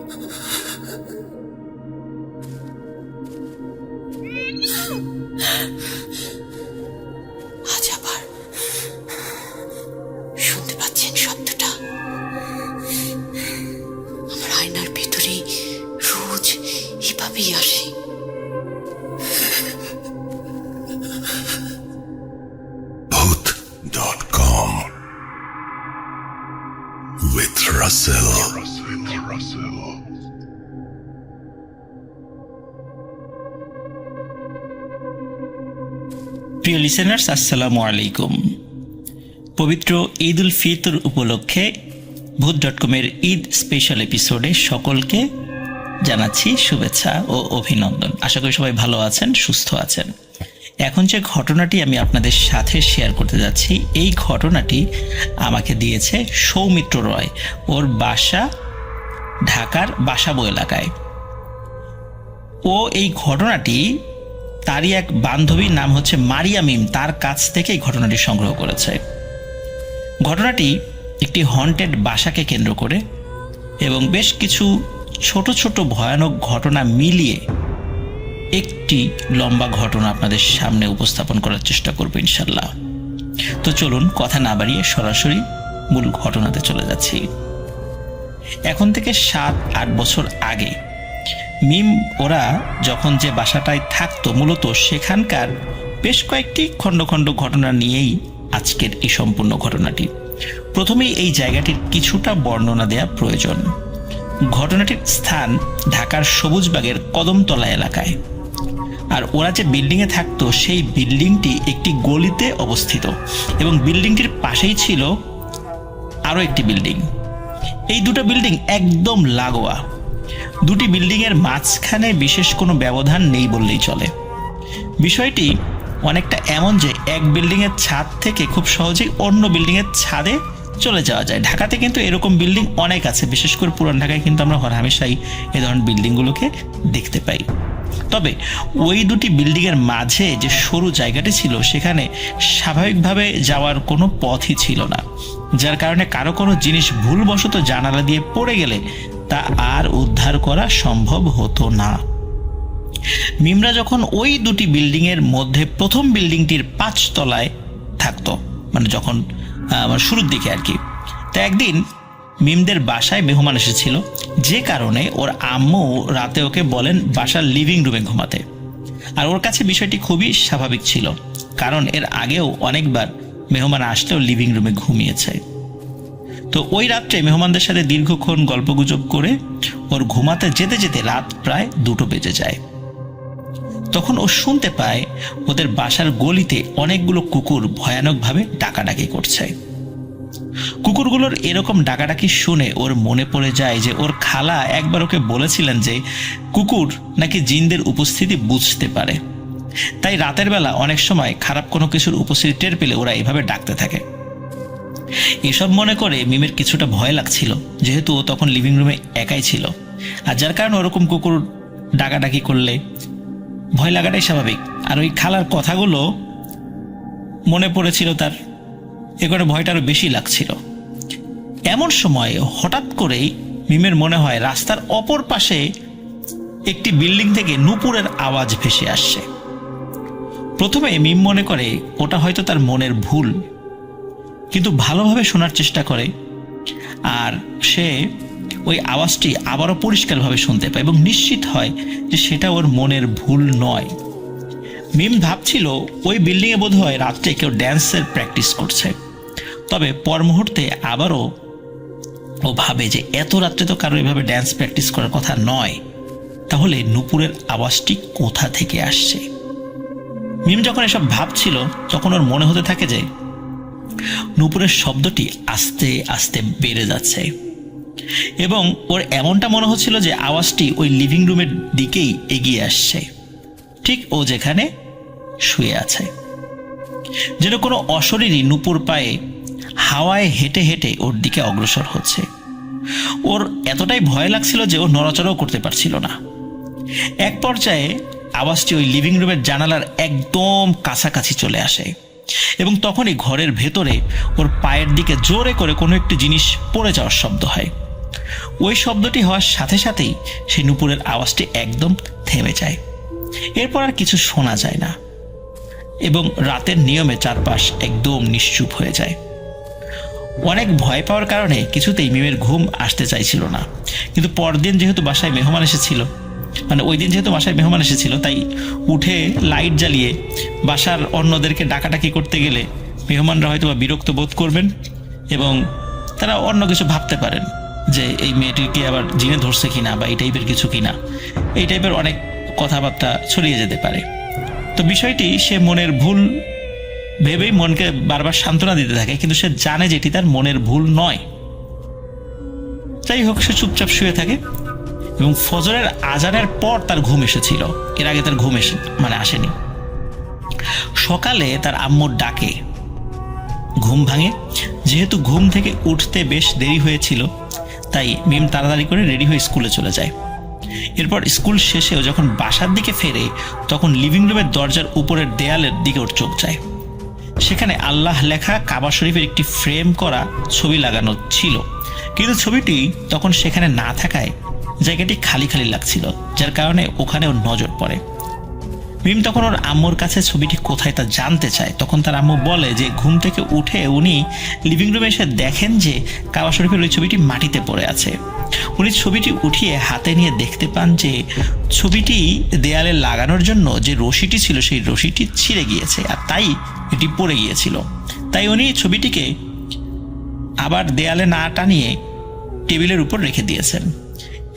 আজ আবার শুনতে পাচ্ছেন শব্দটা? আমার আয়নার ভিতরে রোজ এভাবেই আসে। Bhoot.com with Russell. প্রিয় লিসেনার্স, আসসালামু আলাইকুম। পবিত্র ঈদ উল ফিতর উপলক্ষে ভূত.com-এর ঈদ স্পেশাল এপিসোডে সকলকে জানাচ্ছি শুভেচ্ছা ও অভিনন্দন। আশা করি সবাই ভালো আছেন, সুস্থ আছেন। এখন যে ঘটনাটি আমি আপনাদের সাথে শেয়ার করতে যাচ্ছি, এই ঘটনাটি আমাকে দিয়েছে সৌমিত্র রয়। ওর বাসা ঢাকার বাসাবো এলাকায়। ও এই ঘটনাটি তারই এক বান্ধবীর নাম হচ্ছে মারিয়া মিম, তার কাছ থেকে এই ঘটনাটি সংগ্রহ করেছে। ঘটনাটি একটি হন্টেড বাসাকে কেন্দ্র করে এবং বেশ কিছু ছোট ছোট ভয়ানক ঘটনা মিলিয়ে একটি লম্বা ঘটনা আপনাদের সামনে উপস্থাপন করার চেষ্টা করব ইনশাল্লাহ। তো চলুন কথা না বাড়িয়ে সরাসরি মূল ঘটনাতে চলে যাচ্ছি। এখন থেকে 7-8 বছর আগে মিম ওরা যখন যে বাসাটায় থাকতো, মূলত সেখানকার বেশ কয়েকটি খণ্ড খণ্ড ঘটনা নিয়েই আজকের এই সম্পূর্ণ ঘটনাটি। প্রথমেই এই জায়গাটির কিছুটা বর্ণনা দেওয়া প্রয়োজন। ঘটনাটির স্থান ঢাকার সবুজবাগের কদমতলা এলাকায়। আর ওরা যে বিল্ডিংয়ে থাকতো সেই বিল্ডিংটি একটি গলিতে অবস্থিত এবং বিল্ডিংটির পাশেই ছিল আরও একটি বিল্ডিং। এই দুটো বিল্ডিং একদম লাগোয়া। দুটি বিল্ডিংয়ের মাঝখানে বিশেষ কোনো ব্যবধান নেই বললেই চলে। বিষয়টি অনেকটা এমন যে এক বিল্ডিংয়ের ছাদ থেকে খুব সহজেই অন্য বিল্ডিংয়ের ছাদে চলে যাওয়া যায়। ঢাকাতে কিন্তু এরকম বিল্ডিং অনেক আছে, বিশেষ করে পুরান ঢাকায় কিন্তু আমরা হরহামেশাই এ ধরনের বিল্ডিংগুলোকে দেখতে পাই। তবে ওই দুটি বিল্ডিংয়ের মাঝে যে সরু জায়গাটি ছিল, সেখানে স্বাভাবিকভাবে যাওয়ার কোনো পথই ছিল না, যার কারণে কারো কোনো জিনিস ভুলবশত জানালা দিয়ে পড়ে গেলে তা আর উদ্ধার করা সম্ভব হতো না। মিমরা যখন ওই দুটি বিল্ডিংয়ের মধ্যে প্রথম বিল্ডিংটির 5 তলায় থাকতো, মানে যখন শুরুর দিকে আর কি, তা একদিন মিমদের বাসায় মেহমান এসেছিল, যে কারণে ওর আম্মু রাতে ওকে বলেন বাসার লিভিং রুমে ঘুমাতে। আর ওর কাছে বিষয়টি খুবই স্বাভাবিক ছিল, কারণ এর আগেও অনেকবার মেহমান আসলেও লিভিং রুমে ঘুমিয়েছে। তো ওই রাত্রে মেহমানদের সাথে দীর্ঘক্ষণ গল্পগুজব করে ওর ঘুমাতে যেতে যেতে রাত প্রায় 2টো বেজে যায়। তখন ও শুনতে পায় ওদের বাসার গলিতে অনেকগুলো কুকুর ভয়ানকভাবে ডাকাডাকি করছে। কুকুরগুলোর এরকম ডাকাডাকি শুনে ওর মনে পড়ে যায় যে ওর খালা একবার ওকে বলেছিলেন যে কুকুর নাকি জিনদের উপস্থিতি বুঝতে পারে, তাই রাতের বেলা অনেক সময় খারাপ কোনো কিছুর উপস্থিতি টের পেলে ওরা এইভাবে ডাকতে থাকে। এসব মনে করে মিমের কিছুটা ভয় লাগছিল, যেহেতু ও তখন লিভিং রুমে একাই ছিল, আর যার কারণে ওরকম কুকুর ডাকাডাকি করলে ভয় লাগাটাই স্বাভাবিক। আর ওই খালার কথাগুলো মনে পড়েছিল তার, এ করে ভয়টা আরো বেশি লাগছিল। এমন সময় হঠাৎ করেই মিমের মনে হয় রাস্তার অপর পাশে একটি বিল্ডিং থেকে নূপুরের আওয়াজ ভেসে আসছে। প্রথমে মিম মনে করে ওটা হয়তো তার মনের ভুল, কিন্তু ভালোভাবে শোনার চেষ্টা করে আর সে ওই আওয়াজটি আবারও পরিষ্কারভাবে শুনতে পায় এবং নিশ্চিত হয় যে সেটা ওর মনের ভুল নয়। মিম ভাবছিল ওই বিল্ডিংয়ে বোধহয় রাত্রে কেউ ড্যান্সের প্র্যাকটিস করছে। তবে পর মুহূর্তে আবারও ও ভাবে যে এত রাত্রে তো কারো এভাবে ড্যান্স প্র্যাকটিস করার কথা নয়, তাহলে নূপুরের আওয়াজটি কোথা থেকে আসছে। মিম যখন এসব ভাবছিল তখন ওর মনে হতে থাকে যে নূপুরের শব্দটি আস্তে আস্তে বেড়ে যাচ্ছে এবং ওর এমনটা মনে হচ্ছিল যে আওয়াজটি ওই লিভিং রুমের দিকেই এগিয়ে আসছে, ঠিক ও যেখানে শুয়ে আছে। যেন কোনো অশরীরী নূপুর পায়ে হাওয়ায় হেঁটে হেঁটে ওর দিকে অগ্রসর হচ্ছে। ওর এতটাই ভয় লাগছিল যে ও নড়াচড়াও করতে পারছিল না। এক পর্যায়ে আওয়াজটি ওই লিভিং রুমের জানালার একদম কাছাকাছি চলে আসে এবং তখনই ঘরের ভেতরে ওর পায়ের দিকে জোরে করে কোনো একটি জিনিস পড়ে যাওয়ার শব্দ হয়। ওই শব্দটি হওয়ার সাথে সাথেই সেই নূপুরের আওয়াজটি একদম থেমে যায়। এরপর আর কিছু শোনা যায় না এবং রাতের নিয়মে চারপাশ একদম নিশ্চুপ হয়ে যায়। অনেক ভয় পাওয়ার কারণে কিছুতেই মিমের ঘুম আসতে চাইছিল না, কিন্তু পরদিন যেহেতু বাসায় মেহমান এসেছিল, ওই দিন যেহেতু বাসায় মেহমান এসেছিল, তাই উঠে লাইট জ্বালিয়ে বাসার অন্যদেরকে ডাকাডাকি করতে গেলে মেহমানরা হয়তো বা বিরক্ত বোধ করবেন এবং তারা অন্য কিছু ভাবতে পারেন যে এই মেয়েটিকে আবার জিনে ধরছে কিনা বা এই টাইপের কিছু কিনা, এই টাইপের অনেক কথাবার্তা ছড়িয়ে যেতে পারে। তো বিষয়টি সে মনের ভুল ভেবেই মনকে বারবার সান্ত্বনা দিতে থাকে, কিন্তু সে জানে যে এটি তার মনের ভুল নয়। যাই হোক, সে চুপচাপ শুয়ে থাকে এবং ফজরের আজানের পর তার ঘুম এসেছিল। এর আগে তার ঘুম আসেনি। সকালে তার আম্মুর ডাকে ঘুম ভাঙে। যেহেতু ঘুম থেকে উঠতে বেশ দেরি হয়েছিল, তাই মিম তাড়াতাড়ি করে রেডি হয়ে স্কুলে চলে যায়। এরপর স্কুল শেষেও যখন বাসার দিকে ফেরে, তখন লিভিং রুমের দরজার উপরের দেয়ালের দিকে ওর চোখ যায়। সেখানে আল্লাহ লেখা কাবা শরীফের একটি ফ্রেম করা ছবি লাগানো ছিল, কিন্তু ছবিটি তখন সেখানে না থাকায় জায়গাটি খালি খালি লাগছিল, যার কারণে ওখানে ওর নজর পড়ে। মিম তখন ওর আম্মুর কাছে ছবিটি কোথায় তা জানতে চায়। তখন তার আম্মু বলে যে ঘুম থেকে উঠে উনি লিভিং রুমে এসে দেখেন যে কাবা শরীফের ওই ছবিটি মাটিতে পড়ে আছে। উনি ছবিটি উঠিয়ে হাতে নিয়ে দেখতে পান যে ছবিটি দেয়ালে লাগানোর জন্য যে রশিটি ছিল সেই রশিটি ছিঁড়ে গিয়েছে, আর তাই এটি পড়ে গিয়েছিল। তাই উনি ছবিটিকে আবার দেয়ালে না টানিয়ে টেবিলের উপর রেখে দিয়েছেন।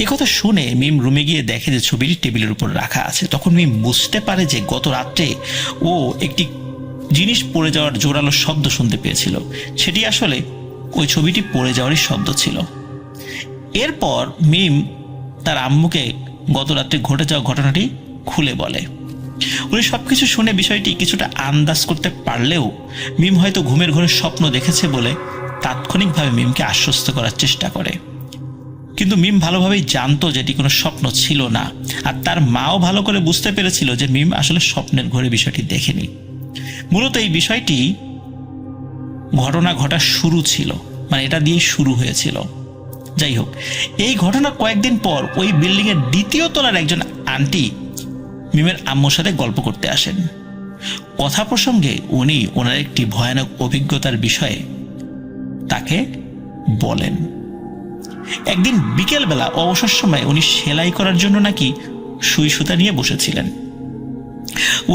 একথা শুনে মিম রুমে গিয়ে দেখে যে ছবিটি টেবিলের উপর রাখা আছে। তখন মিম বুঝতে পারে যে গত রাত্রে ও একটি জিনিস পড়ে যাওয়ার জোরালো শব্দ শুনতে পেয়েছিল। সেটি আসলে ওই ছবিটি পড়ে যাওয়ারই শব্দ ছিল। এরপর মিম তার আম্মুকে গত রাত্রে ঘটে যাওয়া ঘটনাটি খুলে বলে। উনি সবকিছু শুনে বিষয়টি কিছুটা আন্দাজ করতে পারলেও মিম হয়তো ঘুমের ঘরে স্বপ্ন দেখেছে বলে তাৎক্ষণিকভাবে মিমকে আশ্বস্ত করার চেষ্টা করে। কিন্তু মিম ভালোভাবেই জানতো যে এটি কোনো স্বপ্ন ছিল না, আর তার মাও ভালো করে বুঝতে পেরেছিল যে মিম আসলে স্বপ্নের ঘরে বিষয়টি দেখেনি। মূলত এই বিষয়টি ঘটনা ঘটার শুরু ছিল, এটা দিয়ে শুরু হয়েছিল। যাই হোক, এই ঘটনার কয়েকদিন পর ওই বিল্ডিং এর দ্বিতীয় তলার একজন আন্টি মিমের আম্মুর সাথে গল্প করতে আসেন। কথা প্রসঙ্গে উনি ওনার একটি ভয়ানক অভিজ্ঞতার বিষয়ে তাকে বলেন। একদিন বিকেলবেলা অবসর সময় উনি সেলাই করার জন্য নাকি সুই সুতা নিয়ে বসেছিলেন।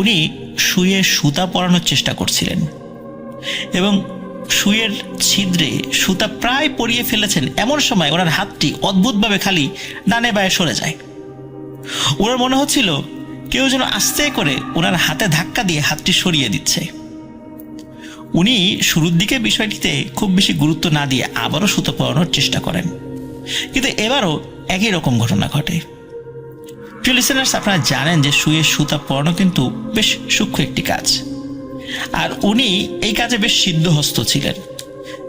উনি সুইয়ে সুতা পরানোর চেষ্টা করছিলেন এবং সুইয়ের ছিদ্রে সুতা প্রায় পরিয়ে ফেলেছেন। এমন সময় ওনার হাতটি অদ্ভুতভাবে খালি ডানে বায়ে সরে যায়। ওনার মনে হচ্ছিল কেউ যেন আস্তে করে ওনার হাতে ধাক্কা দিয়ে হাতটি সরিয়ে দিচ্ছে। উনি শুরুর দিকে বিষয়টিতে খুব বেশি গুরুত্ব না দিয়ে আবারও সুতা পরানোর চেষ্টা করেন, কিন্তু এবারও একই রকম ঘটনা ঘটে। প্রিয় লিসেনার্স, আপনারা জানেন যে সুইয়ে সুতা পরানো কিন্তু বেশ সূক্ষ্ম একটি কাজ, আর উনি এই কাজে বেশ সিদ্ধহস্ত ছিলেন।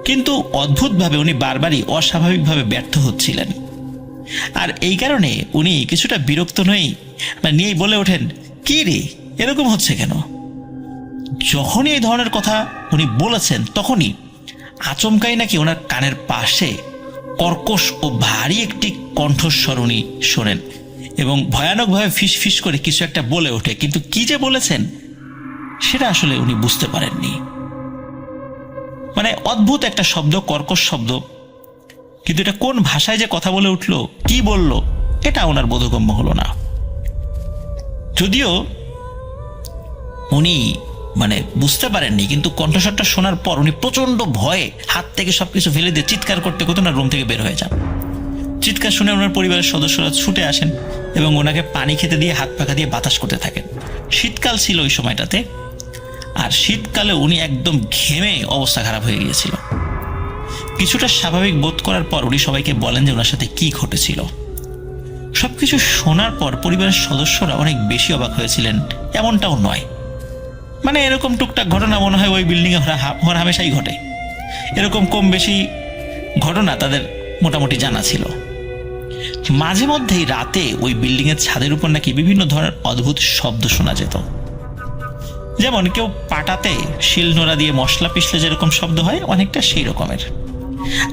কিন্তু অদ্ভুতভাবে উনি বারবারই অস্বাভাবিকভাবে ব্যর্থ হচ্ছিলেন, আর এই কারণে উনি কিছুটা বিরক্ত নিয়েই বলে ওঠেন, কি রে, এরকম হচ্ছে কেন? যখনই এই ধরনের কথা উনি বলেছেন, তখনই আচমকাই নাকি ওনার কানের পাশে কর্কশ ও ভারী একটি কণ্ঠস্বর উনি শোনেন এবং ভয়ানকভাবে ফিস ফিস করে কিছু একটা বলে ওঠে, কিন্তু কি যে বলেছেন সেটা আসলে উনি বুঝতে পারেননি। অদ্ভুত একটা শব্দ, কর্কশ শব্দ, কিন্তু এটা কোন ভাষায় যে কথা বলে উঠলো, কি বলল, এটা ওনার বোধগম্য হলো না। যদিও উনি বুঝতে পারেননি, কিন্তু কণ্ঠস্বরটা শোনার পর উনি প্রচন্ড ভয়ে হাত থেকে সবকিছু ফেলে দিয়ে চিৎকার করতে করতে ওনার রুম থেকে বের হয়ে যান। চিৎকার শুনে ওনার পরিবারের সদস্যরা ছুটে আসেন এবং ওনাকে পানি খেতে দিয়ে হাত পাখা দিয়ে বাতাস করতে থাকেন। শীতকাল ছিল ওই সময়টাতে, আর শীতকালে উনি একদম ঘেমে অবস্থা খারাপ হয়ে গিয়েছিল। কিছুটা স্বাভাবিক বোধ করার পর উনি সবাইকে বলেন যে ওনার সাথে কি ঘটেছিল। সবকিছু শোনার পর পরিবারের সদস্যরা অনেক বেশি অবাক হয়েছিলেন এমনটাও নয়। এরকম টুকটাক ঘটনা মনে হয় ওই বিল্ডিংয়ে হামেশাই ঘটে, এরকম কম বেশি ঘটনা তাদের মোটামুটি জানা ছিল। মাঝে মধ্যেই রাতে ওই বিল্ডিং এর ছাদের উপর নাকি বিভিন্ন ধরনের অদ্ভুত শব্দ শোনা যেত, যেমন কেউ পাটাতে শিল নোড়া দিয়ে মশলা পিষলে যেরকম শব্দ হয়, অনেকটা সেই রকমের।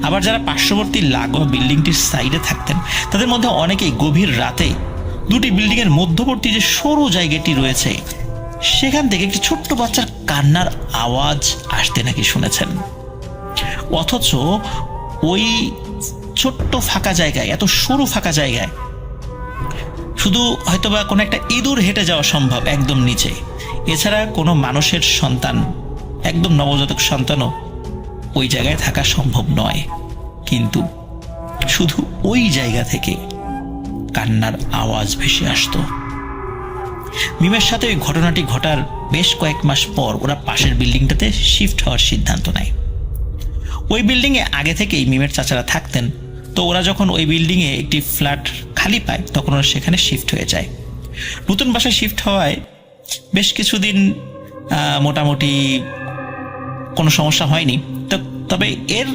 আবার যারা পার্শ্ববর্তী লাগোয়া বিল্ডিংটির সাইডে থাকতেন তাদের মধ্যে অনেকেই গভীর রাতে দুটি বিল্ডিং এর মধ্যবর্তী যে সরু জায়গাটি রয়েছে সেখান থেকে একটি ছোট্ট বাচ্চার কান্নার আওয়াজ আসতে নাকি শুনেছেন। অথচ ওই ছোট্ট ফাঁকা জায়গায়, এত সরু ফাঁকা জায়গায় শুধু হয়তোবা কোনো একটা ইঁদুর হেঁটে যাওয়া সম্ভব একদম নিচে, এছাড়া কোনো মানুষের সন্তান, একদম নবজাতক সন্তানও ওই জায়গায় থাকা সম্ভব নয়। কিন্তু শুধু ওই জায়গা থেকে কান্নার আওয়াজ ভেসে আসতো। মিমের সাথে ওই ঘটনাটি ঘটার বেশ কয়েক মাস পর ওরা পাশের বিল্ডিংটাতে শিফট হওয়ার সিদ্ধান্ত নেয়। ওই বিল্ডিংয়ে আগে থেকেই মিমের চাচারা থাকতেন, তো ওরা যখন ওই বিল্ডিংয়ে একটি ফ্ল্যাট খালি পায় তখন ওরা সেখানে শিফট হয়ে যায়। নতুন বাসায় শিফট হওয়ায় বেশ কিছুদিন মোটামুটি কোনো সমস্যা হয়নি। তবে এর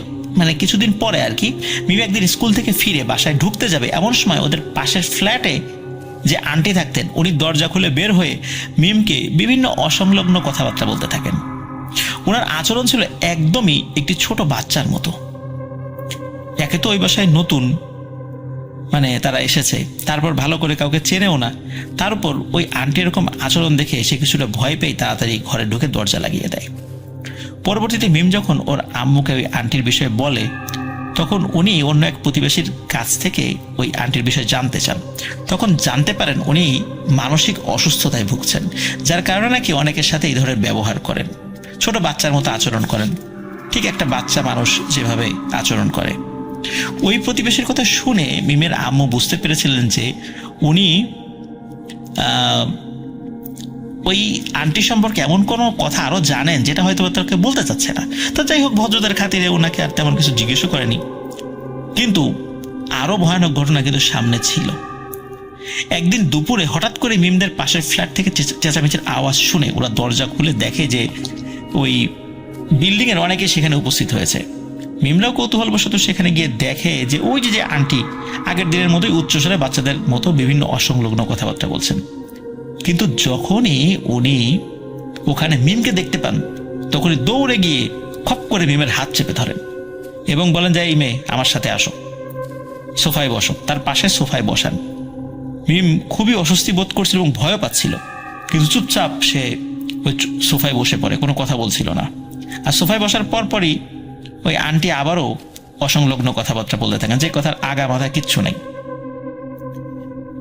কিছুদিন পরে আর কি, মিম একদিন স্কুল থেকে ফিরে বাসায় ঢুকতে যাবে, এমন সময় ওদের পাশের ফ্ল্যাটে যে আন্টি থাকতেন উনি দরজা খুলে বের হয়ে মিমকে বিভিন্ন অসংলগ্ন কথাবার্তা বলতে থাকেন। ওনার আচরণ ছিল একদমই একটি ছোট বাচ্চার মতো। একে তো ওই বাসায় নতুন, তারা এসেছে, তারপর ভালো করে কাউকে চেনেও না, তার উপর ওই আন্টি এরকম আচরণ দেখে সে কিছুটা ভয় পেয়ে তাড়াতাড়ি ঘরে ঢুকে দরজা লাগিয়ে দেয়। পরবর্তীতে মিম যখন ওর আম্মুকে ওই আন্টির বিষয়ে বলে তখন উনি অন্য এক প্রতিবেশীর কাছ থেকে ওই আন্টির বিষয়ে জানতে চান। তখন জানতে পারেন উনি মানসিক অসুস্থতায় ভুগছেন, যার কারণে নাকি অনেকের সাথে এই ধরনের ব্যবহার করেন, ছোট বাচ্চার মতো আচরণ করেন, ঠিক একটা বাচ্চা মানুষ যেভাবে আচরণ করে। ওই প্রতিবেশীর কথা শুনে মিমের আম্মু বুঝতে পেরেছিলেন যে উনি ওই আন্টি সম্পর্কে এমন কোনো কথা আরো জানেন যেটা হয়তো তাকে বলতে চাচ্ছে না। তো যাই হোক, ভদ্রতার খাতিরে ওনাকে আর তেমন কিছু জিজ্ঞেসও করেনি। কিন্তু আরো ভয়ানক ঘটনা কিন্তু সামনে ছিল। একদিন দুপুরে হঠাৎ করে মিমদের পাশের ফ্ল্যাট থেকে চেঁচামেচির আওয়াজ শুনে ওরা দরজা খুলে দেখে যে ওই বিল্ডিং এর অনেকে সেখানে উপস্থিত হয়েছে। মিমরাও কৌতূহলবশত সেখানে গিয়ে দেখে যে ওই যে আন্টি আগের দিনের মতোই উচ্চস্বরে বাচ্চাদের মতো বিভিন্ন অসংলগ্ন কথাবার্তা বলছেন। কিন্তু যখনই উনি ওখানে মিমকে দেখতে পান তখনই দৌড়ে গিয়ে খপ করে মিমের হাত চেপে ধরেন এবং বলেন যে, এই মেয়ে আমার সাথে আসো, সোফায় বসো। তার পাশে সোফায় বসান। মিম খুবই অস্বস্তি বোধ করছিল এবং ভয় পাচ্ছিল, কিন্তু চুপচাপ সে ওই সোফায় বসে পড়ে, কোনো কথা বলছিল না। আর সোফায় বসার পরপরই ওই আন্টি আবারও অসংলগ্ন কথাবার্তা বলতে থাকেন, যে কথার আগা মাথা কিচ্ছু নেই।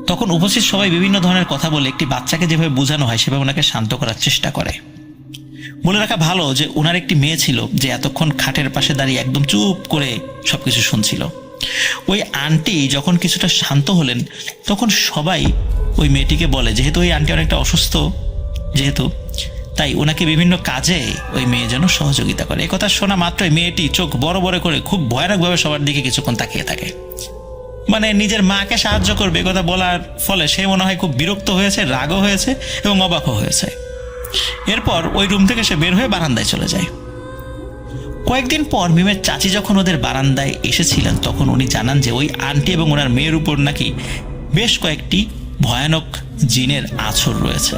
তখন উপস্থিত সবাই বিভিন্ন ধরনের কথা বলে একটি বাচ্চাকে যেভাবে বোঝানো হয় সেভাবে ওনাকে শান্ত করার চেষ্টা করে। বলে রাখা ভালো যে ওনার একটি মেয়ে ছিল যে এতক্ষণ খাটের পাশে দাঁড়িয়ে একদম চুপ করে সবকিছু শুনছিল। ওই আন্টি যখন কিছুটা শান্ত হলেন তখন সবাই ওই মেয়েটিকে বলে, যেহেতু ওই আন্টি অনেকটা অসুস্থ যেহেতু, তাই ওনাকে বিভিন্ন কাজে ওই মেয়ে যেন সহযোগিতা করে। এই কথা শোনা মাত্রই মেয়েটি চোখ বড় বড় করে খুব ভয়ানকভাবে সবার দিকে কিছুক্ষণ তাকিয়ে থাকে। নিজের মাকে সাহায্য করবে কথা বলার ফলে সে মনে হয় খুব বিরক্ত হয়েছে, রাগও হয়েছে এবং অবাকও হয়েছে। এরপর ওই রুম থেকে সে বের হয়ে বারান্দায় চলে যায়। কয়েকদিন পর মিমের চাচি যখন ওদের বারান্দায় এসেছিলেন তখন উনি জানান যে ওই আন্টি এবং ওনার মেয়ের উপর নাকি বেশ কয়েকটি ভয়ানক জিনের আছর রয়েছে।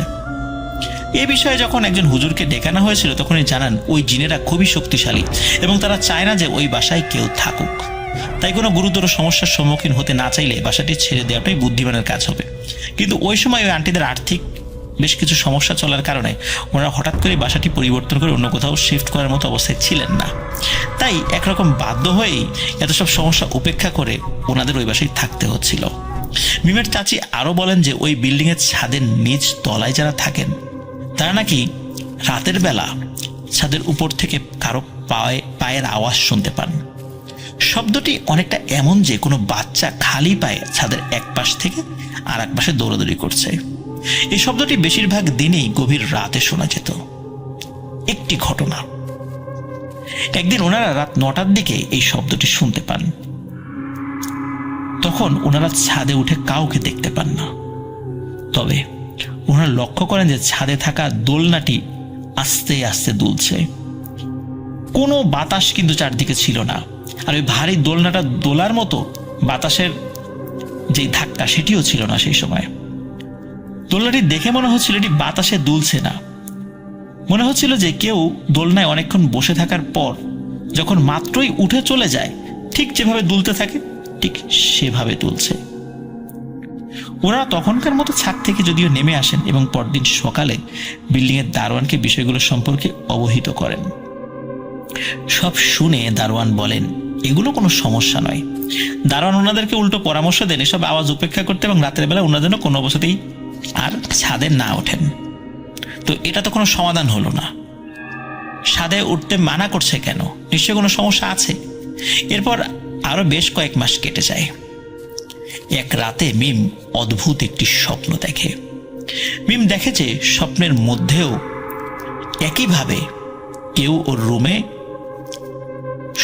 এই বিষয়ে যখন একজন হুজুরকে ডেকানো হয়েছিল তখনই জানান ওই জিনেরা খুবই শক্তিশালী এবং তারা চায় না যে ওই বাসায় কেউ থাকুক। তাই কোনো গুরুতর সমস্যার সম্মুখীন হতে না চাইলে বাসাটি ছেড়ে দেওয়াটাই বুদ্ধিমানের কাজ হবে। কিন্তু ওই সময় ওই আন্টিদের আর্থিক বেশ কিছু সমস্যা চলার কারণে ওনারা হঠাৎ করে বাসাটি পরিবর্তন করে অন্য কোথাও শিফট করার মতো অবস্থায় ছিলেন না। তাই একরকম বাধ্য হয়েই এত সব সমস্যা উপেক্ষা করে ওনাদের ওই বাসায় থাকতে হচ্ছিল। মিমের চাচি আরো বলেন যে ওই বিল্ডিং এর ছাদের নিচ তলায় যারা থাকেন তারা নাকি রাতের বেলা ছাদের উপর থেকে কারো পায়ের আওয়াজ শুনতে পান। শব্দটি অনেকটা এমন যে কোনো বাচ্চা খালি পায়ে ছাদের এক পাশ থেকে আর এক পাশে দৌড়াদৌড়ি করছে। এই শব্দটি বেশিরভাগ দিনেই গভীর রাতে শোনা যেত। একটি ঘটনা, একদিন ওনারা রাত 9টার দিকে এই শব্দটি শুনতে পান। তখন ওনারা ছাদে উঠে কাউকে দেখতে পান না, তবে ওনারা লক্ষ্য করেন যে ছাদে থাকা দোলনাটি আস্তে আস্তে দুলছে। কোনো বাতাস কিন্তু চারদিকে ছিল না, আর ওই ভারী দোলনাটা দোলার মতো বাতাসের যেই ধাক্কা সেটিও ছিল না সেই সময়। দোলনাটি দেখে মনে হচ্ছিল এটি বাতাসে দুলছে না, মনে হচ্ছিল যে কেউ দোলনায় অনেকক্ষণ বসে থাকার পর যখন মাত্রই উঠে চলে যায় ঠিক যেভাবে দুলতে থাকে ঠিক সেভাবে তুলছে। ওরা তখনকার মতো ছাদ থেকে যদিও নেমে আসেন এবং পরদিন সকালে বিল্ডিংয়ের দারোয়ানকে বিষয়গুলো সম্পর্কে অবহিত করেন। সব শুনে দারোয়ান বলেন এগুলো কোনো সমস্যা নয়। দারোয়ান ওনাদেরকে উল্টো পরামর্শ দেন এসব আওয়াজ উপেক্ষা করতে এবং রাতের বেলা ওনারা যেন কোনো অবস্থাতেই আর ছাদে না ওঠেন। তো এটা তো কোনো সমাধান হলো না। ছাদে উঠতে মানা করছে কেন? নিশ্চয়ই কোনো সমস্যা আছে। এরপর আরো বেশ কয়েক মাস কেটে যায়। এক রাতে মিম অদ্ভুত একটি স্বপ্ন দেখে। মিম দেখে যে স্বপ্নের মধ্যেও একইভাবে কেউ ওর রুমে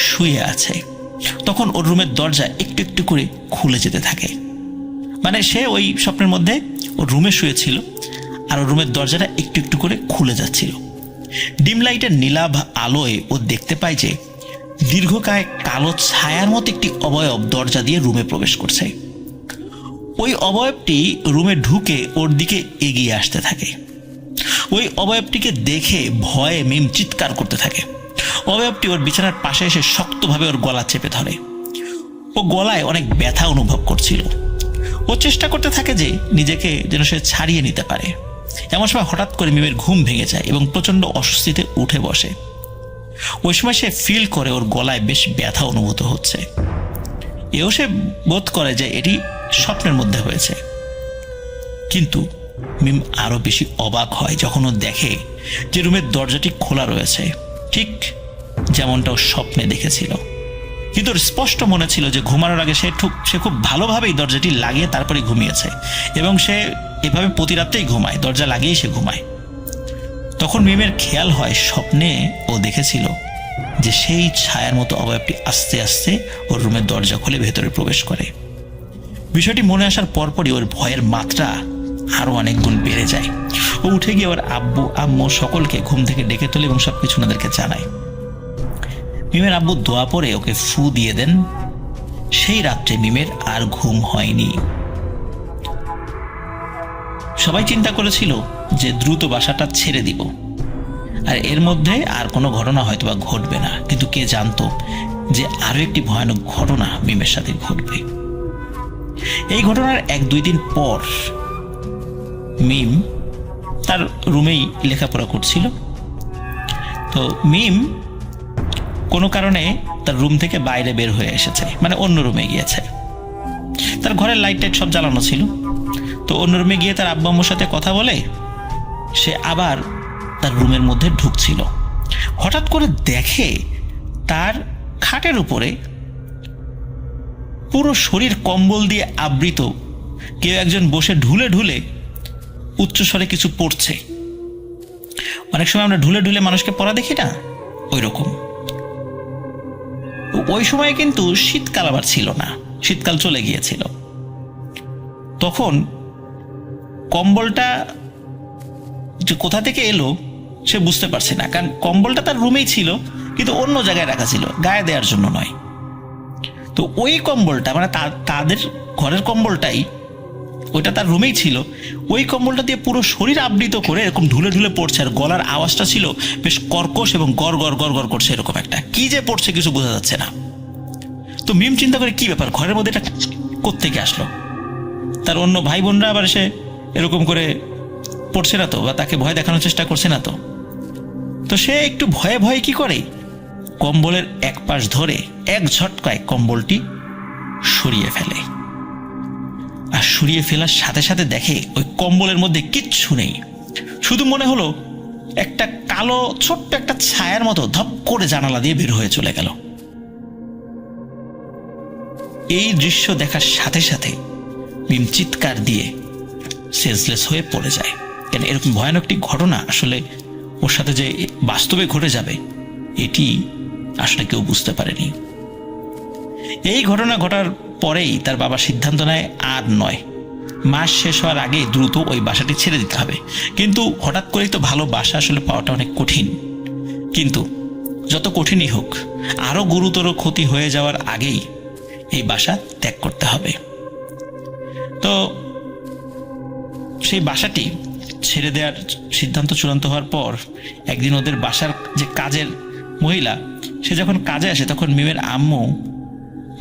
শুয়ে আছে। তখন ওর রুমের দরজা একটু একটু করে খুলে যেতে থাকে। মানে সে ওই স্বপ্নের মধ্যে ওর রুমে শুয়েছিল আর ওর রুমের দরজাটা একটু একটু করে খুলে যাচ্ছিল। ডিম লাইটের নীলাভ আলোয় ও দেখতে পায় যে দীর্ঘকায় কালো ছায়ার মতো একটি অবয়ব দরজা দিয়ে রুমে প্রবেশ করছে। ওই অবয়বটি রুমে ঢুকে ওর দিকে এগিয়ে আসতে থাকে। ওই অবয়বটিকে দেখে ভয়ে মিম চিৎকার করতে থাকে। অবয়বটি ওর বিছানার পাশে এসে শক্তভাবে ওর গলা চেপে ধরে। ও গলায় অনেক ব্যথা অনুভব করছিল। ও চেষ্টা করতে থাকে যে নিজেকে যেন সে ছাড়িয়ে নিতে পারে। এমন সময় হঠাৎ করে মিমের ঘুম ভেঙে যায় এবং প্রচন্ড অস্বস্তিতে উঠে বসে। ওই সময় সে ফিল করে ওর গলায় বেশ ব্যথা অনুভূত হচ্ছে। এও সে বোধ করে যে এটি স্বপ্নের মধ্যে হয়েছে। কিন্তু মিম আরো বেশি অবাক হয় যখন ও দেখে যে রুমের দরজাটি খোলা রয়েছে, ঠিক যেমনটা ও স্বপ্নে দেখেছিল। কিন্তু ওর স্পষ্ট মনে ছিল যে ঘুমানোর আগে সে খুব ভালোভাবেই দরজাটি লাগিয়ে তারপরে ঘুমিয়েছে এবং সে এভাবে প্রতি রাতেই ঘুমায়, দরজা লাগিয়েই সে ঘুমায়। তখন মিমের খেয়াল হয় স্বপ্নে ও দেখেছিল যে সেই ছায়ার মতো অবয়বটি আস্তে আস্তে ওর রুমের দরজা খুলে ভেতরে প্রবেশ করে। বিষয়টি মনে আসার পরপরই ওর ভয়ের মাত্রা আরো অনেক গুণ বেড়ে যায়। ও উঠে গিয়ে ওর আব্বু আম্মু সকলকে ঘুম থেকে ডেকে তোলে এবং সবকিছু ওনাদেরকে জানায়। মিমের আব্বু দোয়া পরে ওকে ফু দিয়ে দেন। সেই রাত্রে মিমের আর ঘুম হয়নি। সবাই চিন্তা করেছিল যে দ্রুত বাসাটা ছেড়ে দিব আর এর মধ্যে আর কোনো ঘটনা হয়তো বা ঘটবে না। কিন্তু কে জানতো যে আরো একটি ভয়ানক ঘটনা মিমের সাথে ঘটবে। এই ঘটনার 1-2 দিন পর মিম তার রুমেই লেখাপড়া করছিল। তো মিম কোনো কারণে তার রুম থেকে বাইরে বের হয়ে এসেছে, মানে অন্য রুমে গিয়েছে। তার ঘরের লাইট টাইট সব জ্বালানো ছিল। তো অন্য রুমে গিয়ে তার আব্বু আম্মুর সাথে কথা বলে সে আবার তার রুমের মধ্যে ঢুকছিল। হঠাৎ করে দেখে তার খাটের উপরে পুরো শরীর কম্বল দিয়ে আবৃত কেউ একজন বসে ঢুলে ঢুলে উচ্চস্বরে কিছু পড়ছে। অনেক সময় আমরা ঢুলে ঢুলে মানুষকে পড়া দেখি না, ওই রকম। ওই সময় কিন্তু শীতকাল আবার ছিল না, শীতকাল চলে গিয়েছিল। তখন কম্বলটা যে কোথা থেকে এলো সে বুঝতে পারছে না, কারণ কম্বলটা তার রুমেই ছিল কিন্তু অন্য জায়গায় রাখা ছিল, গায়ে দেওয়ার জন্য নয়। তো ওই কম্বলটা মানে তাদের ঘরের কম্বলটাই, ওইটা তার রুমেই ছিল। ওই কম্বলটা দিয়ে পুরো শরীর আবৃত করে এরকম ঢুলে ঢুলে পড়ছে আর গলার আওয়াজটা ছিল বেশ কর্কশ এবং গড় গড় গড় গড় করছে। এরকম একটা কি যে পড়ছে কিছু বোঝা যাচ্ছে না। তো মিম চিন্তা করে কি ব্যাপার, ঘরের মধ্যে এটা কোত্থেকে আসলো। তার অন্য ভাই বোনরা আবার এসে এরকম করে পড়ছে না তো, বা তাকে ভয় দেখানোর চেষ্টা করছে না তো। তো সে একটু ভয়ে ভয়ে কি করে, কম্বলের এক পাশ ধরে এক ঝটকায় কম্বলটি সরিয়ে ফেলে। আর সরিয়ে ফেলার সাথে সাথে দেখে ওই কম্বলের মধ্যে কিচ্ছু নেই, শুধু মনে হলো একটা কালো ছোট্ট একটা ছায়ার মতো ধপ করে জানালা দিয়ে বের হয়ে চলে গেল। এই দৃশ্য দেখার সাথে সাথে মিম চিৎকার দিয়ে সেন্সলেস হয়ে পড়ে যায়। কেন এরকম ভয়ানক একটি ঘটনা আসলে ওর সাথে যে বাস্তবে ঘটে যাবে এটি আসলে কেউ বুঝতে পারেনি। এই ঘটনা ঘটার পরেই তার বাবা সিদ্ধান্ত নেয় আর নয়, মাস শেষ হওয়ার আগে দ্রুত ওই বাসাটি ছেড়ে দিতে হবে। কিন্তু হঠাৎ করেই তো ভালো বাসা আসলে পাওয়াটা অনেক কঠিন। কিন্তু যত কঠিনই হোক আরো গুরুতর ক্ষতি হয়ে যাওয়ার আগেই এই বাসা ত্যাগ করতে হবে। তো সেই বাসাটি ছেড়ে দেওয়ার সিদ্ধান্ত চূড়ান্ত হওয়ার পর একদিন ওদের বাসার যে কাজের মহিলা সে যখন কাজে আসে তখন মিমের আম্মু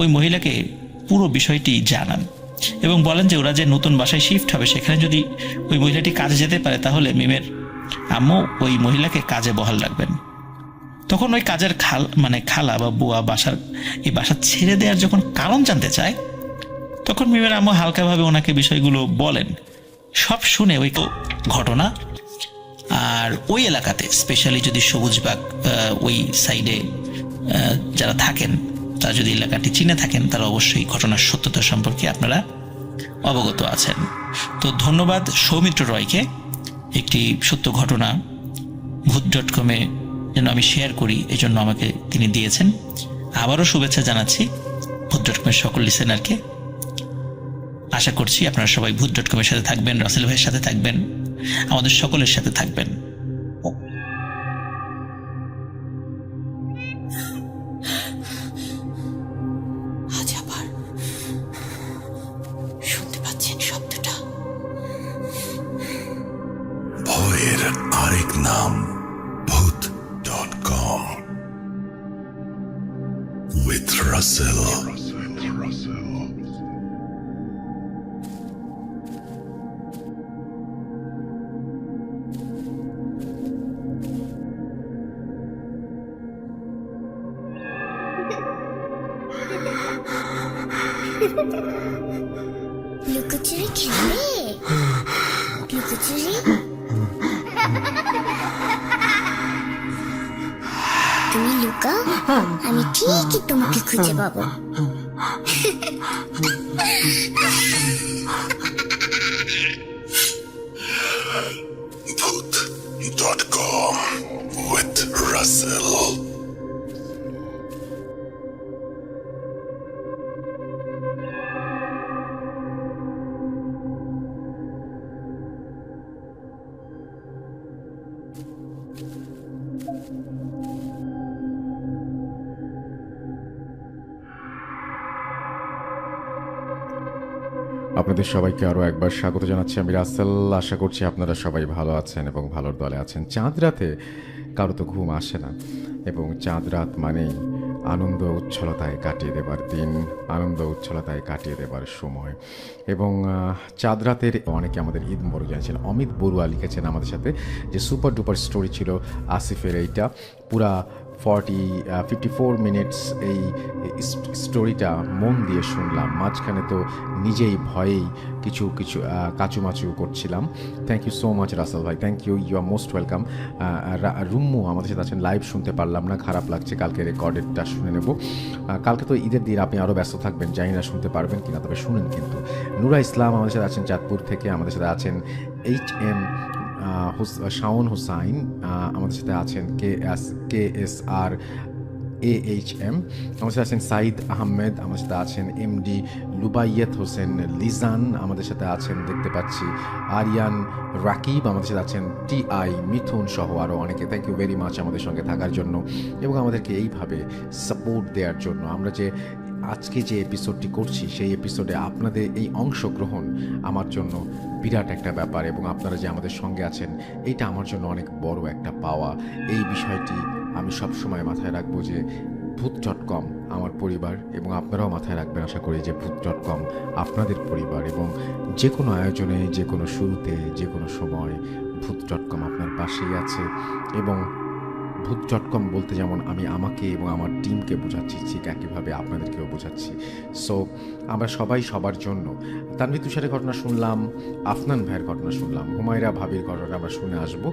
ওই মহিলাকে পুরো বিষয়টি জানান এবং বলেন যে ওরা যে নতুন বাসায় শিফট হবে সেখানে যদি ওই মহিলাটি কাজে যেতে পারে তাহলে মিমের আম্মু ওই মহিলাকে কাজে বহাল রাখবেন। তখন ওই কাজের খালা বা বুয়া এই বাসা ছেড়ে দেওয়ার যখন কারণ জানতে চায় তখন মিমের আম্মু হালকাভাবে ওনাকে বিষয়গুলো বলেন। সব শুনে ওই ঘটনা আর ওই এলাকাতে স্পেশালি যদি সবুজবাগ ওই সাইডে যারা থাকেন তারা যদি এলাকাটি চিনে থাকেন তারা অবশ্যই ঘটনার সত্যতা সম্পর্কে আপনারা অবগত আছেন। তো ধন্যবাদ সৌমিত্র রয়কে একটি সত্য ঘটনা ভূত.com-এ যেন আমি শেয়ার করি এই জন্য আমাকে তিনি দিয়েছেন। আবারও শুভেচ্ছা জানাচ্ছি ভূত.com-এর সকল লিসেনারকে। আশা করছি আপনারা সবাই ভূত.com-এর সাথে থাকবেন, রাসেল ভাইয়ের সাথে থাকবেন, আমাদের সকলের সাথে থাকবেন। আজ আবার শুনতে পাচ্ছেন শব্দটা? ভয়ের আরেক নাম ভূত.com with Russell. লুকোচুরি খেলবে? লুকোচুরি তুমি লুকাও, আমি ঠিকই তোমাকে খুঁজে পাবো। Voot.com with Russell. আপনাদের সবাইকে আরও একবার স্বাগত জানাচ্ছি। আমি রাসেল। আশা করছি আপনারা সবাই ভালো আছেন এবং ভালোর দলে আছেন। চাঁদ রাতে কারো তো ঘুম আসে না এবং চাঁদ রাত মানেই আনন্দ উচ্ছলতায় কাটিয়ে দেবার দিন, আনন্দ উচ্ছলতায় কাটিয়ে দেবার সময়। এবং চাঁদ রাতের অনেকে আমাদের ঈদ মোবারক জানিয়েছেন। অমিত বড়ুয়া লিখেছেন আমাদের সাথে যে সুপার ডুপার স্টোরি ছিল আসিফের। এইটা পুরা 54 মিনিটস এই স্টোরিটা মন দিয়ে শুনলাম। মাঝখানে তো নিজেই ভয়েই কিছু কাচুমাচু করছিলাম। Thank you so much Rasel ভাই, thank you, you are most welcome. Rummu আমাদের সাথে আছেন। লাইভ শুনতে পারলাম না, খারাপ লাগছে, কালকে রেকর্ডেডটা শুনে নেব। কালকে তো ঈদের দিন, আপনি আরও ব্যস্ত থাকবেন, জানি না শুনতে পারবেন কিনা, তবে শুনেন কিন্তু। নুরা ইসলাম আমাদের সাথে আছেন চাঁদপুর থেকে। আমাদের সাথে আছেন HM শাওন হুসাইন, আমাদের সাথে আছেন KSR AHM, আমাদের সাথে আছেন সাইদ আহমেদ, আমাদের সাথে আছেন MD লুবাইয়েত হোসেন লিজান, আমাদের সাথে আছেন দেখতে পাচ্ছি আরিয়ান রাকিব, আমাদের সাথে আছেন TI মিথুন সহ আরও অনেকে। থ্যাংক ইউ ভেরি মাচ আমাদের সঙ্গে থাকার জন্য এবং আমাদেরকে এইভাবে সাপোর্ট দেওয়ার জন্য। আমরা যে আজকে যে এপিসোডটি করছি সেই এপিসোডে আপনাদের এই অংশগ্রহণ আমার জন্য বিরাট একটা ব্যাপার এবং আপনারা যে আমাদের সঙ্গে আছেন এইটা আমার জন্য অনেক বড় একটা পাওয়া। এই বিষয়টি আমি সবসময় মাথায় রাখবো যে ভূত.com আমার পরিবার এবং আপনারাও মাথায় রাখবেন আশা করি যে ভূত.com আপনাদের পরিবার এবং যে কোনো আয়োজনে, যে কোনো শুরুতে, যে কোনো সময় ভূত.com আপনার পাশেই আছে। এবং ভূত.com বলতে যেমন আমি আমাকে এবং আমার টিমকে বোঝাচ্ছি, ঠিক একইভাবে আপনাদেরকেও বোঝাচ্ছি। সো আমরা সবাই সবার জন্য। তানভীর তুষারের ঘটনা শুনলাম, আফনান ভাইয়ের ঘটনা শুনলাম, হুমায়রা ভাবির ঘটনা আমরা শুনে আসবো।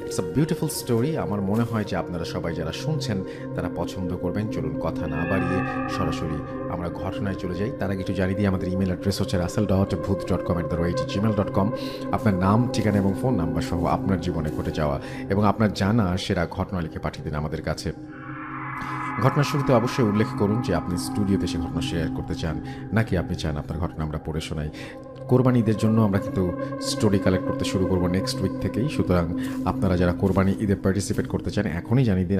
It's a beautiful story. আমার মনে হয় যে আপনারা সবাই যারা শুনছেন তারা পছন্দ করবেন। চলুন কথা না বাড়িয়ে সরাসরি আমরা ঘটনায় চলে যাই। তার আগে একটু জানিয়ে দিই, আমাদের ইমেল অ্যাড্রেস হচ্ছে russell.voot.com@gmail.com। আপনার নাম, ঠিকানা এবং ফোন নাম্বার সহ আপনার জীবনে ঘটে যাওয়া এবং আপনার জানা সেরা ঘটনা লিখে পাঠিয়ে দিন আমাদের কাছে। ঘটনার শুরুতে অবশ্যই উল্লেখ করুন যে আপনি স্টুডিওতে সে ঘটনা শেয়ার করতে চান নাকি আপনি চান আপনার ঘটনা আমরা পড়ে শোনাই। কোরবানি ঈদের জন্য আমরা কিন্তু স্টোরি কালেক্ট করতে শুরু করবো নেক্সট উইক থেকেই। সুতরাং আপনারা যারা কোরবানি ঈদে পার্টিসিপেট করতে চান এখনই জানিয়ে দিন।